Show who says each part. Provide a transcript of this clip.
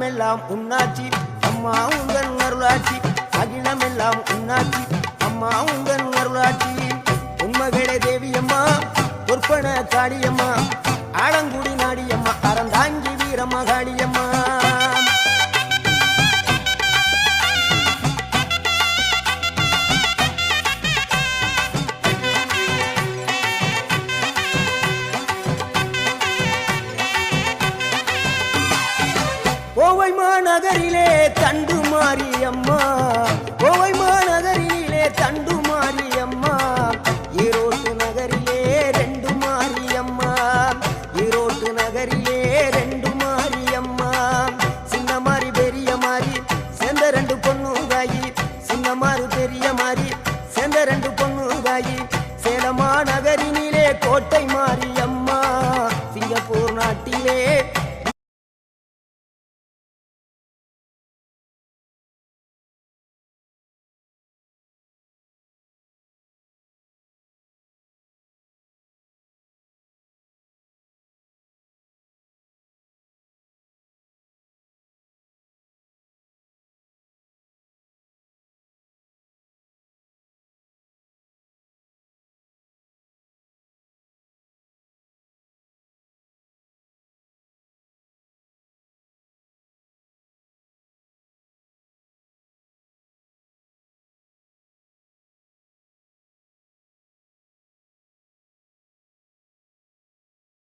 Speaker 1: அகிலமெல்லாம் உன்னாட்சி அம்மா உந்தன் அருளாட்சி அகிலமெல்லாம் உன்னாட்சி அம்மா உந்தன் அருளாட்சி உண்மகளே தேவியம்மா பொற்பன காளியம்மா ஆலங்குடி நாடியம்மா அறந்தாங்கி வீரம்மா காளியம்மா கோவை மாநகரிலே தண்டு மாரியம்மா கோவை